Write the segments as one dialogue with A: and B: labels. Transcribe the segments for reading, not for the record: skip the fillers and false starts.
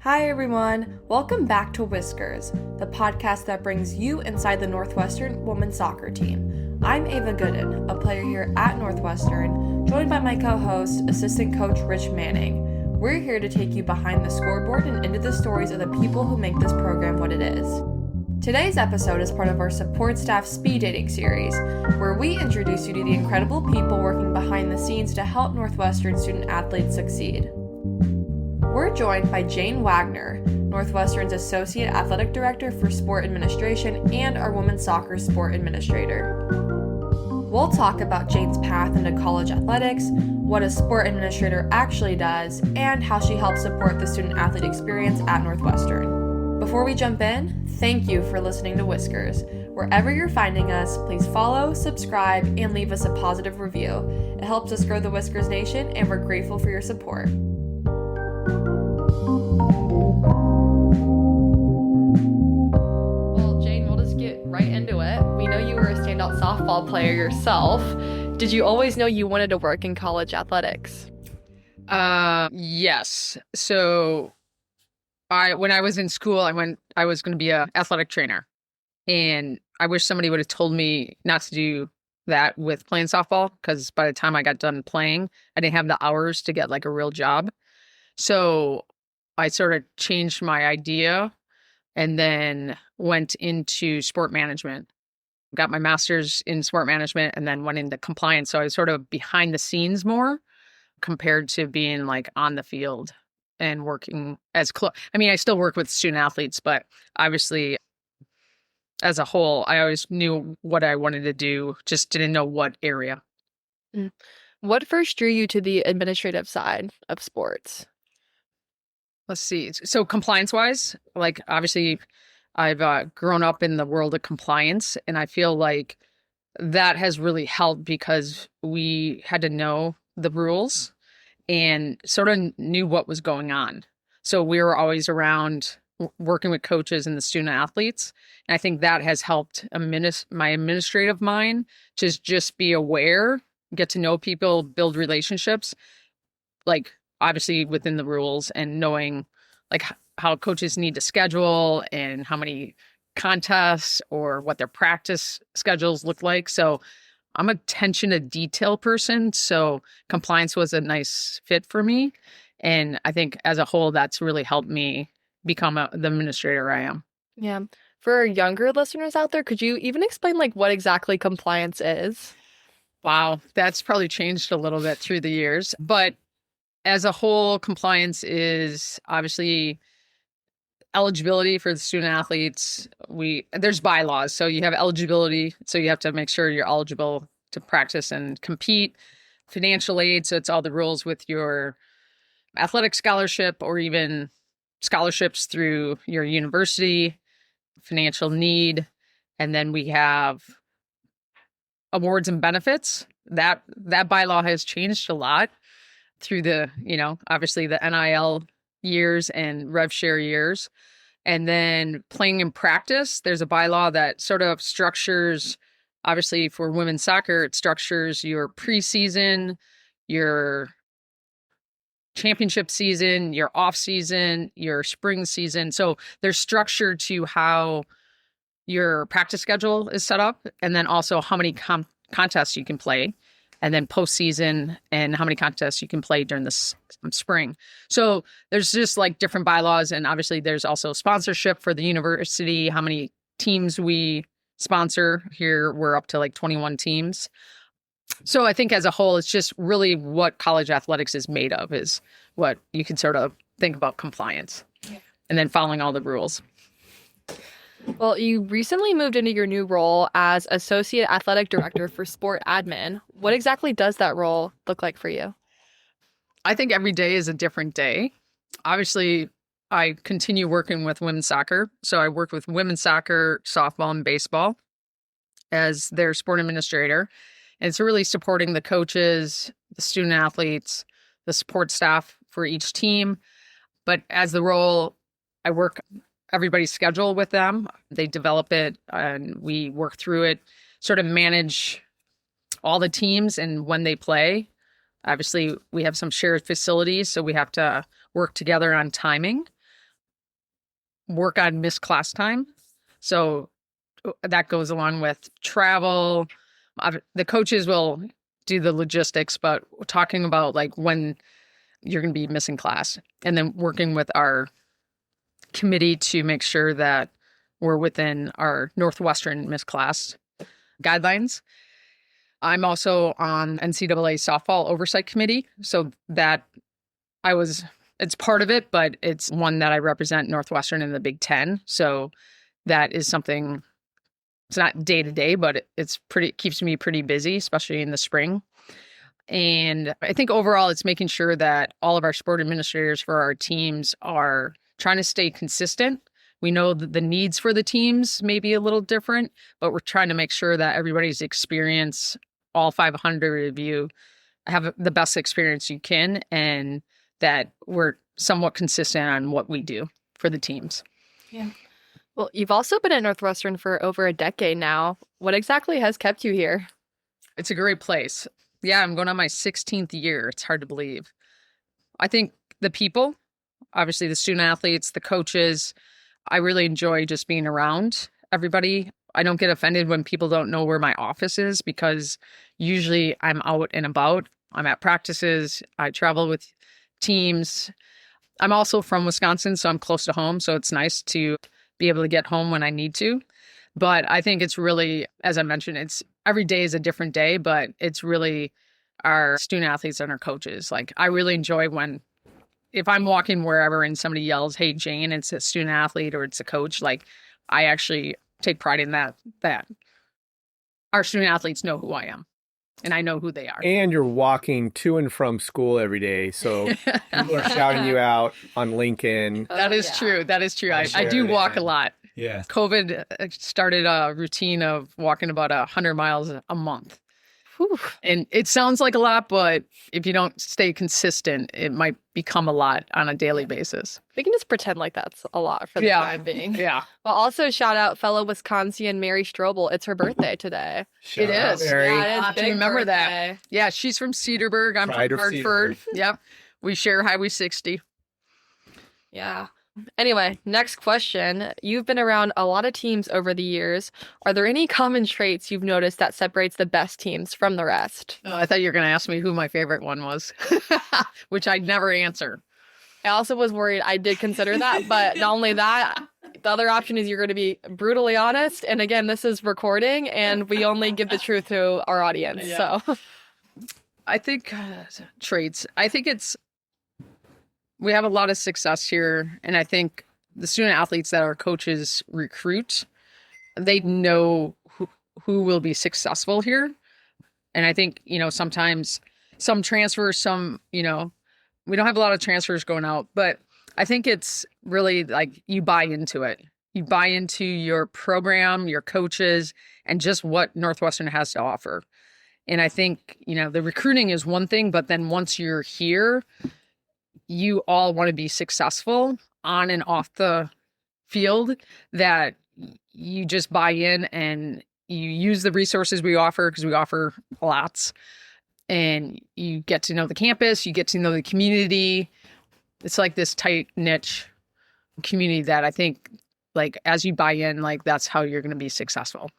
A: Hi everyone, welcome back to Whiskers, the podcast that brings you inside the Northwestern women's soccer team. I'm Ava Gooden, a player here at Northwestern, joined by my co-host, assistant coach Rich Manning. We're here to take you behind the scoreboard and into the stories of the people who make this program what it is. Today's episode is part of our support staff speed dating series, where we introduce you to the incredible people working behind the scenes to help Northwestern student athletes succeed. We're joined by Jane Wagner, Northwestern's Associate Athletic Director for Sport Administration and our Women's Soccer Sport Administrator. We'll talk about Jane's path into college athletics, what a sport administrator actually does, and how she helps support the student-athlete experience at Northwestern. Before we jump in, thank you for listening to Whiskers. Wherever you're finding us, please follow, subscribe, and leave us a positive review. It helps us grow the Whiskers Nation, and we're grateful for your support. Well, Jane, we'll just get right into it. We know you were a standout softball player yourself. Did you always know you wanted to work in college athletics?
B: Yes. So when I was in school, I was going to be an athletic trainer, and I wish somebody would have told me not to do that with playing softball, because by the time I got done playing, I didn't have the hours to get like a real job. So I sort of changed my idea and then went into sport management. Got my master's in sport management and then went into compliance. So I was sort of behind the scenes more compared to being like on the field and working as close. I mean, I still work with student athletes, but obviously as a whole, I always knew what I wanted to do, just didn't know what area.
A: What first drew you to the administrative side of sports?
B: Let's see. So compliance-wise, like obviously I've grown up in the world of compliance, and I feel like that has really helped because we had to know the rules and sort of knew what was going on. So we were always around working with coaches and the student athletes. And I think that has helped my administrative mind to just be aware, get to know people, build relationships, like obviously within the rules, and knowing like how coaches need to schedule and how many contests or what their practice schedules look like. So I'm an attention to detail person. So compliance was a nice fit for me. And I think as a whole, that's really helped me become the administrator I am.
A: Yeah. For younger listeners out there, could you even explain like what exactly compliance is?
B: Wow, that's probably changed a little bit through the years. But as a whole, compliance is obviously eligibility for the student athletes. There's bylaws. So you have eligibility. So you have to make sure you're eligible to practice and compete. Financial aid. So it's all the rules with your athletic scholarship or even scholarships through your university, financial need. And then we have awards and benefits. That bylaw has changed a lot through the, obviously the NIL years and rev share years. And then playing in practice, there's a bylaw that sort of structures, obviously for women's soccer, it structures your preseason, your championship season, your off season, your spring season. So there's structure to how your practice schedule is set up, and then also how many contests you can play, and then postseason and how many contests you can play during the spring. So there's just like different bylaws, and obviously there's also sponsorship for the university, how many teams we sponsor. Here we're up to like 21 teams. So I think as a whole, it's just really what college athletics is made of is what you can sort of think about compliance and then following all the rules.
A: Well, you recently moved into your new role as Associate Athletic Director for Sport Admin. What exactly does that role look like for you?
B: I think every day is a different day. Obviously, I continue working with women's soccer. So I work with women's soccer, softball, and baseball as their sport administrator. And it's really supporting the coaches, the student athletes, the support staff for each team. But as the role, I work everybody's schedule with them. They develop it and we work through it, sort of manage all the teams and when they play. Obviously, we have some shared facilities, so we have to work together on timing. work on missed class time. So that goes along with travel. The coaches will do the logistics, but talking about like when you're going to be missing class, and then working with our committee to make sure that we're within our Northwestern missed class guidelines. I'm also on NCAA softball oversight committee, so that it's part of it, but it's one that I represent Northwestern in the Big Ten. So that is something, it's not day to day, but it keeps me pretty busy, especially in the spring. And I think overall it's making sure that all of our sport administrators for our teams are trying to stay consistent. We know that the needs for the teams may be a little different, but we're trying to make sure that everybody's experience, all 500 of you, have the best experience you can, and that we're somewhat consistent on what we do for the teams.
A: Yeah. Well, you've also been at Northwestern for over a decade now. What exactly has kept you here?
B: It's a great place. Yeah, I'm going on my 16th year. It's hard to believe. I think the people, obviously the student athletes, the coaches, I really enjoy just being around everybody. I don't get offended when people don't know where my office is, because usually I'm out and about. I'm at practices. I travel with teams. I'm also from Wisconsin, so I'm close to home. So it's nice to be able to get home when I need to. But I think it's really, as I mentioned, it's every day is a different day, but it's really our student athletes and our coaches. Like, I really enjoy if I'm walking wherever and somebody yells, "Hey, Jane," it's a student athlete or it's a coach. Like, I actually take pride in that our student athletes know who I am and I know who they are.
C: And you're walking to and from school every day. So people are shouting you out on LinkedIn.
B: That is true. That is true. I do walk a lot.
C: Yeah.
B: COVID started a routine of walking about 100 miles a month. Whew. And it sounds like a lot, but if you don't stay consistent, it might become a lot on a daily basis.
A: We can just pretend like that's a lot for the time being.
B: Yeah.
A: Well, also shout out fellow Wisconsin Mary Strobel. It's her birthday today.
B: It is.
C: Mary.
A: Yeah, it is.
B: I remember that. Yeah, she's from Cedarburg. I'm
C: Pride
B: from
C: of
B: Hartford.
C: Cedarburg.
B: Yep. We share Highway 60.
A: Yeah. Anyway, next question. You've been around a lot of teams over the years. Are there any common traits you've noticed that separates the best teams from the rest?
B: Oh, I thought you were going to ask me who my favorite one was, which I'd never answer.
A: I also was worried. I did consider that, but not only that, the other option is you're going to be brutally honest. And again, this is recording and we only give the truth to our audience.
B: Yeah.
A: So
B: I think traits. I think we have a lot of success here. And I think the student athletes that our coaches recruit, they know who will be successful here. And I think, sometimes some transfers, we don't have a lot of transfers going out, but I think it's really like you buy into it. You buy into your program, your coaches, and just what Northwestern has to offer. And I think, the recruiting is one thing, but then once you're here, you all want to be successful on and off the field, that you just buy in and you use the resources we offer, because we offer lots, and you get to know the campus, you get to know the community. It's like this tight niche community that I think, like, as you buy in, like, that's how you're going to be successful.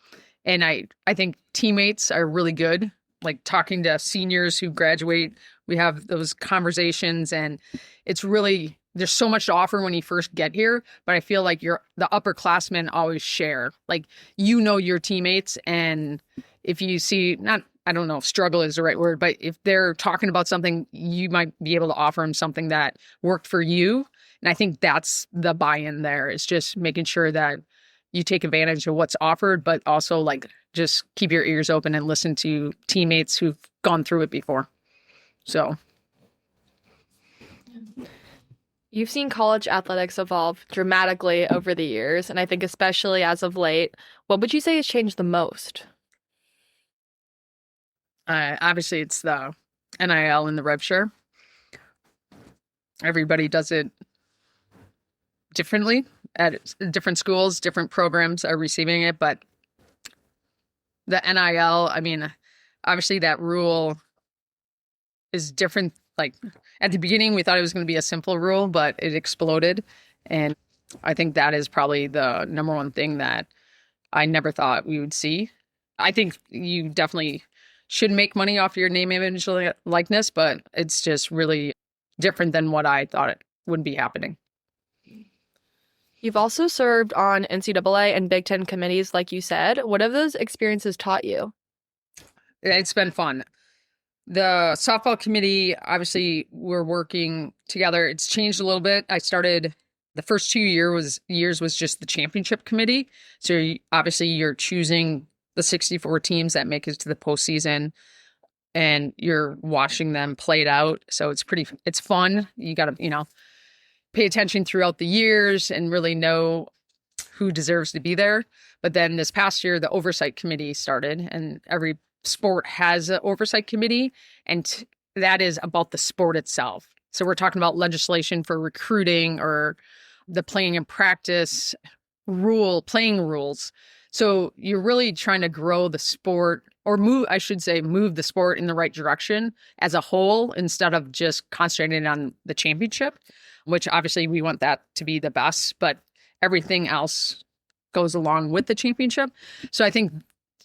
B: And I think teammates are really good, like talking to seniors who graduate. We have those conversations, and it's really, there's so much to offer when you first get here, but I feel like the upperclassmen always share, like, your teammates. And if you see, I don't know if struggle is the right word, but if they're talking about something, you might be able to offer them something that worked for you. And I think that's the buy-in there, is just making sure that you take advantage of what's offered, but also, like, just keep your ears open and listen to teammates who've gone through it before. So.
A: You've seen college athletics evolve dramatically over the years, and I think especially as of late. What would you say has changed the most?
B: Obviously, it's the NIL and the rev share. Everybody does it differently at different schools. Different programs are receiving it, but the NIL, I mean, obviously that rule is different. Like, at the beginning, we thought it was going to be a simple rule, but it exploded. And I think that is probably the number one thing that I never thought we would see. I think you definitely should make money off your name, image, likeness, but it's just really different than what I thought it would be happening.
A: You've also served on NCAA and Big Ten committees, like you said. What have those experiences taught you?
B: It's been fun. The softball committee, obviously, we're working together. It's changed a little bit. I started the first 2 years was just the championship committee. So obviously, you're choosing the 64 teams that make it to the postseason, and you're watching them play it out. So it's fun. You got to, pay attention throughout the years and really know who deserves to be there. But then this past year, the oversight committee started, and every sport has an oversight committee, and that is about the sport itself. So we're talking about legislation for recruiting or the playing and practice playing rules. So you're really trying to grow the sport, or move the sport in the right direction as a whole, instead of just concentrating on the championship, which obviously we want that to be the best, but everything else goes along with the championship. So I think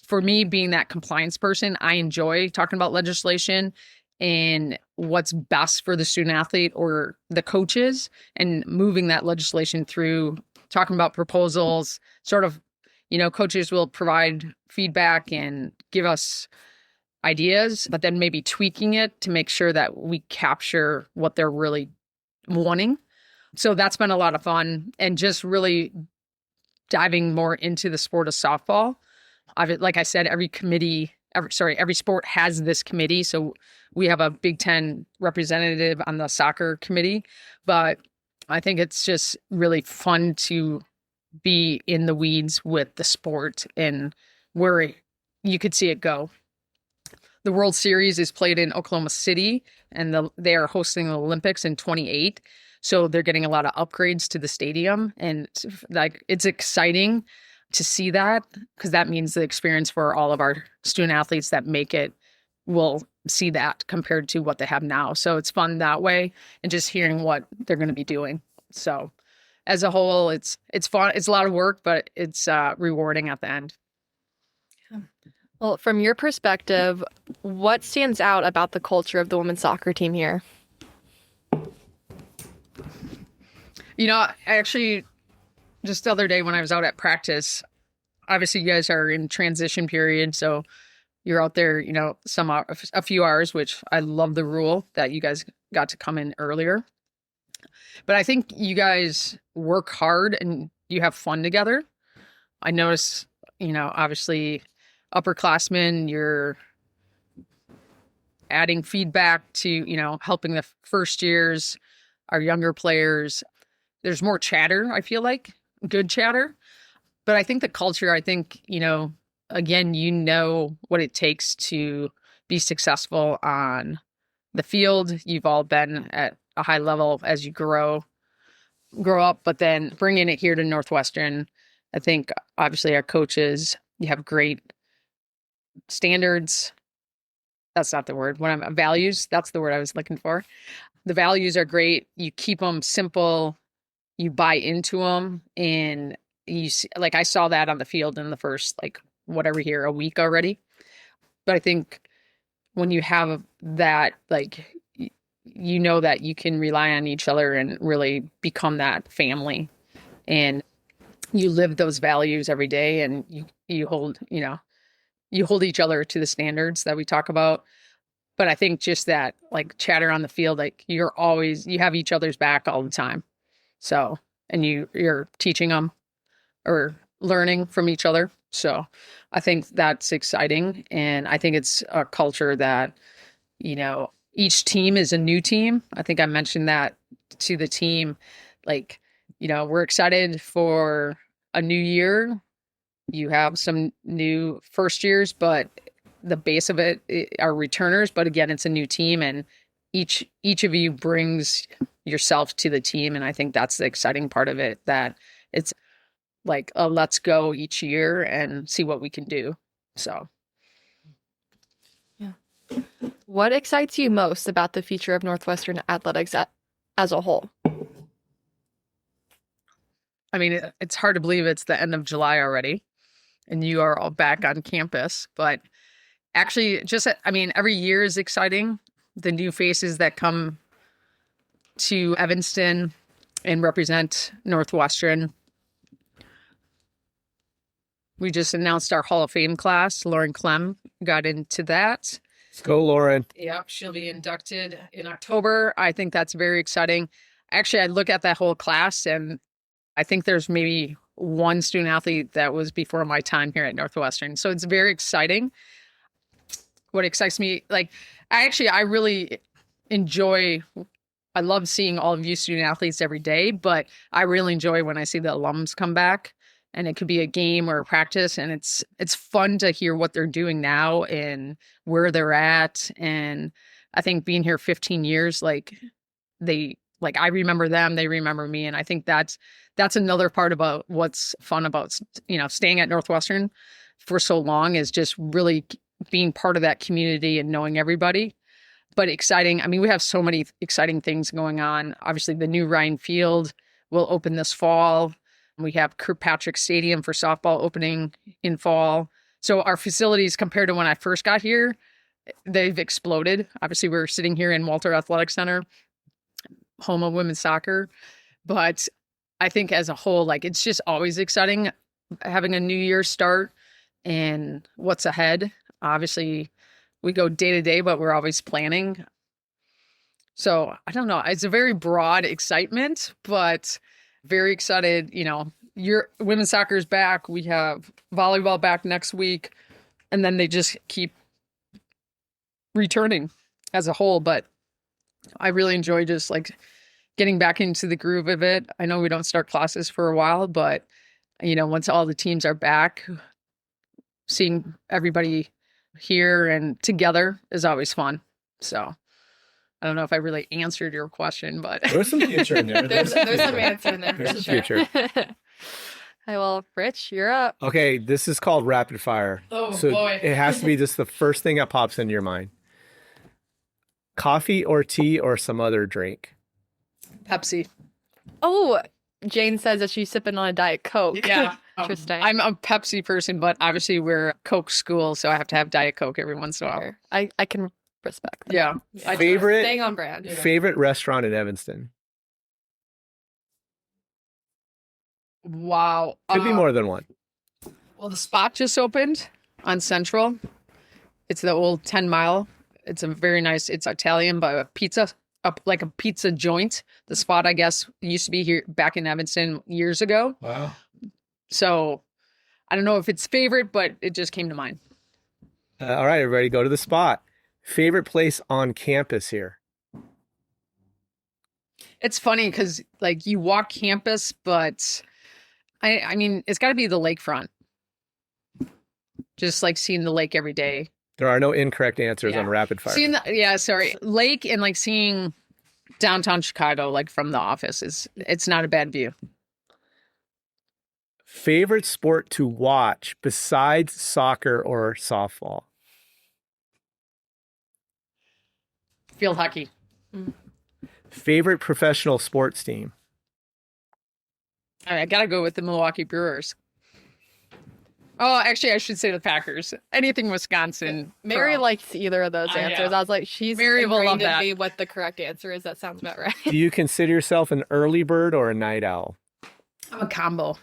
B: for me, being that compliance person, I enjoy talking about legislation and what's best for the student athlete or the coaches, and moving that legislation through, talking about proposals, sort of, coaches will provide feedback and give us ideas, but then maybe tweaking it to make sure that we capture what they're really wanting. So that's been a lot of fun, and just really diving more into the sport of softball. Like I said, every sport has this committee. So we have a Big Ten representative on the soccer committee, but I think it's just really fun to be in the weeds with the sport and where you could see it go. The World Series is played in Oklahoma City, and they are hosting the Olympics in 2028. So they're getting a lot of upgrades to the stadium, and it's exciting to see that, because that means the experience for all of our student athletes that make it will see that compared to what they have now. So it's fun that way, and just hearing what they're going to be doing. So as a whole, it's fun. It's a lot of work, but it's rewarding at the end.
A: Well, from your perspective, what stands out about the culture of the women's soccer team here?
B: I actually, just the other day when I was out at practice, obviously you guys are in transition period, so you're out there, a few hours, which I love the rule that you guys got to come in earlier. But I think you guys work hard and you have fun together. I notice, obviously upperclassmen, you're adding feedback to, helping the first years, our younger players. There's more chatter, I feel like, good chatter. But I think the culture, again, what it takes to be successful on the field. You've all been at a high level as you grow up, but then bringing it here to Northwestern, I think obviously our coaches, you have great standards. That's not the word. Values, that's the word I was looking for. The values are great. You keep them simple. You buy into them, and you see, I saw that on the field in the first, a week already. But I think when you have that, that you can rely on each other and really become that family, and you live those values every day, and you hold each other to the standards that we talk about. But I think just that, chatter on the field, you have each other's back all the time. So, and you're teaching them or learning from each other. So I think that's exciting. And I think it's a culture that, each team is a new team. I think I mentioned that to the team. We're excited for a new year. You have some new first years, but the base of it are returners. But again, it's a new team, and each of you brings yourself to the team. And I think that's the exciting part of it, that it's let's go each year and see what we can do. So.
A: Yeah. What excites you most about the future of Northwestern athletics as a whole?
B: I mean, it's hard to believe it's the end of July already and you are all back on campus. But actually, I mean, every year is exciting. The new faces that come to Evanston and represent Northwestern. We just announced our Hall of Fame class. Lauren Clem got into that.
C: Let's go, Lauren.
B: Yep, she'll be inducted in October. I think that's very exciting. Actually, I look at that whole class and I think there's maybe one student athlete that was before my time here at Northwestern. So it's very exciting. What excites me, like, I really I love seeing all of you student athletes every day, but I really enjoy when I see the alums come back, and it could be a game or a practice, and it's fun to hear what they're doing now and where they're at. And I think being here 15 years, I remember them, they remember me. And I think that's another part about what's fun about, staying at Northwestern for so long, is just really being part of that community and knowing everybody. But exciting. I mean, we have so many exciting things going on. Obviously, the new Ryan Field will open this fall. We have Kirkpatrick Stadium for softball opening in fall. So our facilities, compared to when I first got here, they've exploded. Obviously, we're sitting here in Walter Athletic Center, home of women's soccer. But I think as a whole, it's just always exciting having a new year start and what's ahead. Obviously, we go day to day, but we're always planning. So I don't know. It's a very broad excitement, but very excited. Your women's soccer is back. We have volleyball back next week, and then they just keep returning as a whole. But I really enjoy just getting back into the groove of it. I know we don't start classes for a while, but once all the teams are back, seeing everybody here and together is always fun. So I don't know if I really answered your question, but
C: there's some future in there.
A: There's some answer in there.
C: There's
A: for
C: some
A: sure.
C: future.
A: Hi, well, Rich, you're up.
C: Okay, this is called rapid fire.
B: Oh,
C: so
B: boy.
C: It has to be just the first thing that pops into your mind. Coffee or tea or some other drink?
B: Pepsi.
A: Oh, Jane says that she's sipping on a Diet Coke.
B: Yeah.
A: Interesting.
B: I'm a Pepsi person, but obviously we're a Coke school, so I have to have Diet Coke every once in a while.
A: Sure. I can respect that.
B: Yeah.
C: Favorite
A: Staying on brand.
C: favorite restaurant in Evanston?
B: Wow.
C: Could be more than one.
B: Well, the spot just opened on Central. It's the old 10 Mile. It's a very nice, it's Italian, but a pizza, like a pizza joint. The spot, I guess, used to be here back in Evanston years ago.
C: Wow.
B: So I don't know if it's favorite, but it just came to mind.
C: All right, everybody, go to the spot. Favorite place on campus here?
B: It's funny because you walk campus, but I mean, it's got to be the lakefront. Just seeing the lake every day.
C: There are no incorrect answers on rapid fire.
B: Lake and seeing downtown Chicago, from the office it's not a bad view.
C: Favorite sport to watch besides soccer or softball?
B: Field hockey.
C: Favorite professional sports team?
B: All right, I got to go with the Milwaukee Brewers. Oh, actually, I should say the Packers. Anything Wisconsin.
A: Mary likes either of those answers.
B: Yeah.
A: I was like, she's
B: Mary will love
A: ingrained in
B: that.
A: me what the correct answer is. That sounds about right.
C: Do you consider yourself an early bird or a night owl?
B: I'm a combo.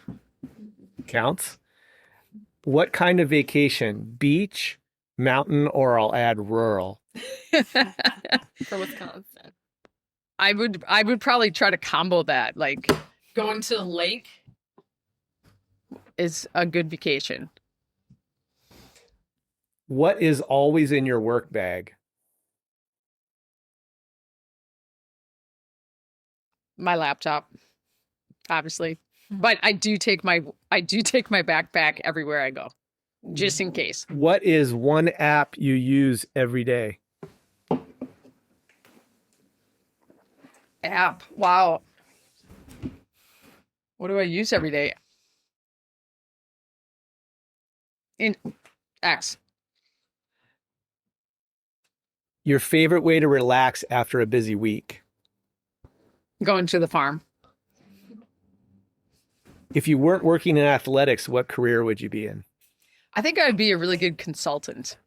C: Counts. What kind of vacation? Beach, mountain, or I'll add rural?
A: For Wisconsin.
B: I would probably try to combo that. Going to the lake is a good vacation.
C: What is always in your work bag?
B: My laptop, obviously. But I do take my backpack everywhere I go, just in case.
C: What is one app you use every day?
B: App. Wow. What do I use every day? In X.
C: Your favorite way to relax after a busy week?
B: Going to the farm.
C: If you weren't working in athletics, what career would you be in?
B: I think I'd be a really good consultant.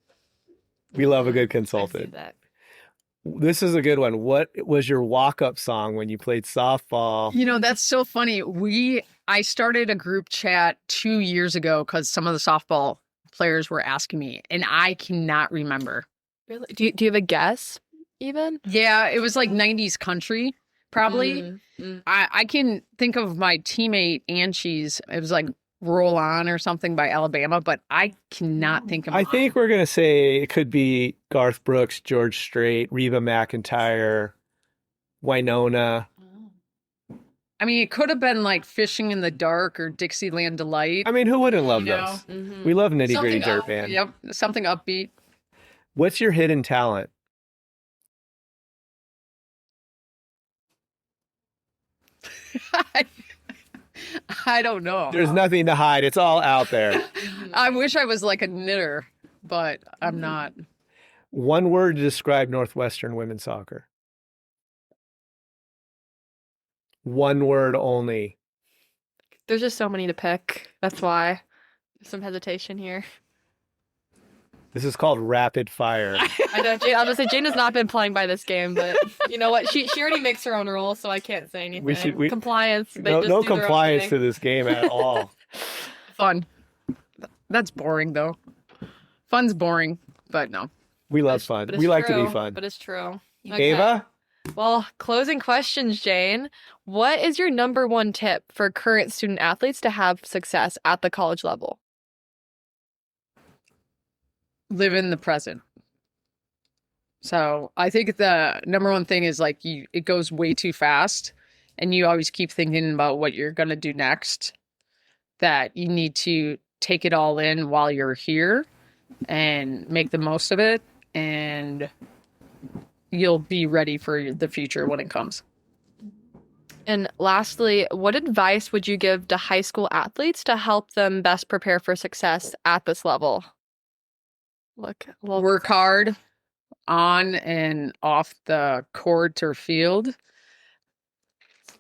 C: We love a good
D: I see
C: consultant.
D: that.
C: This is a good one. What was your walk-up song when you played softball?
B: You know, that's so funny. I started a group chat 2 years ago because some of the softball players were asking me, and I cannot remember.
D: Really? Do you have a guess even?
B: Yeah, it was like 90s country, probably. I can think of my teammate Angie's. It was like Roll On or something by Alabama, but I cannot think of
C: I
B: mine.
C: think we're going to say it could be Garth Brooks, George Strait, Reba McEntire, Winona.
B: I mean, it could have been like Fishing in the Dark or Dixieland Delight.
C: I mean, who wouldn't love
B: You know?
C: those? We love Nitty Gritty
B: Something
C: Dirt
B: up-
C: Band.
B: Yep, something upbeat.
C: What's your hidden talent?
B: I don't know.
C: There's nothing to hide. It's all out there.
B: I wish I was like a knitter, but I'm not.
C: One word to describe Northwestern women's soccer. One word only.
D: There's just so many to pick. That's why there's some hesitation here.
C: This is called rapid fire.
D: I know Jane, I was gonna say Jane has not been playing by this game, but you know what? She already makes her own rules, so I can't say anything. Compliance. They
C: No,
D: just
C: no
D: do their own
C: compliance
D: thing.
C: to this game at all.
B: Fun. That's boring though. Fun's boring, but no.
C: We love fun.
D: But
C: We
D: it's
C: like to
D: true,
C: be fun.
D: But it's true. Okay.
C: Ava?
D: Well, closing questions, Jane. What is your number one tip for current student athletes to have success at the college level?
B: Live in the present. So I think the number one thing is like it goes way too fast and you always keep thinking about what you're going to do next, that you need to take it all in while you're here and make the most of it, and you'll be ready for the future when it comes.
D: And lastly, what advice would you give to high school athletes to help them best prepare for success at this level?
B: Work hard on and off the court or field.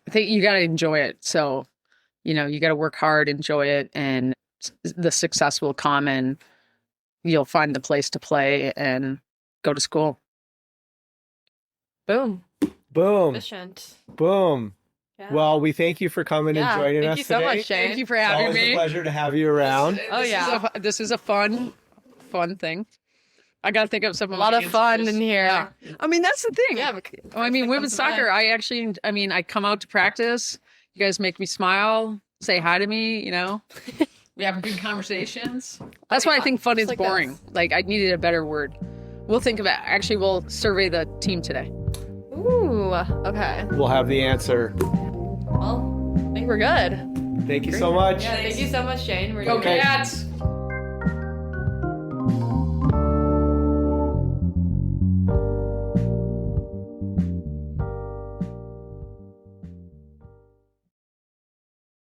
B: I think you got to enjoy it. So, you got to work hard, enjoy it, and the success will come, and you'll find the place to play and go to school.
D: Boom.
C: Boom.
D: Efficient.
C: Boom.
D: Yeah.
C: Well, we thank you for coming and joining
D: thank
C: us
D: you so
C: today.
D: much, Jane.
B: Thank you for having
C: Always
B: me.
C: a pleasure to have you around.
D: Oh, yeah.
B: This is a fun thing. I got to think of some
D: A lot of fun in here.
B: Yeah. I mean, that's the thing.
D: Yeah.
B: I mean, women's soccer, I come out to practice. You guys make me smile, say hi to me, We have good conversations. That's why I think fun is
D: like
B: boring.
D: this.
B: Like, I needed a better word. We'll think of it. Actually, we'll survey the team today.
D: Ooh. Okay.
C: We'll have the answer.
D: Well, I think we're good.
C: Thank you so much.
D: Yeah, thank you so much, Jane.
B: Go
C: Okay.
B: Cats!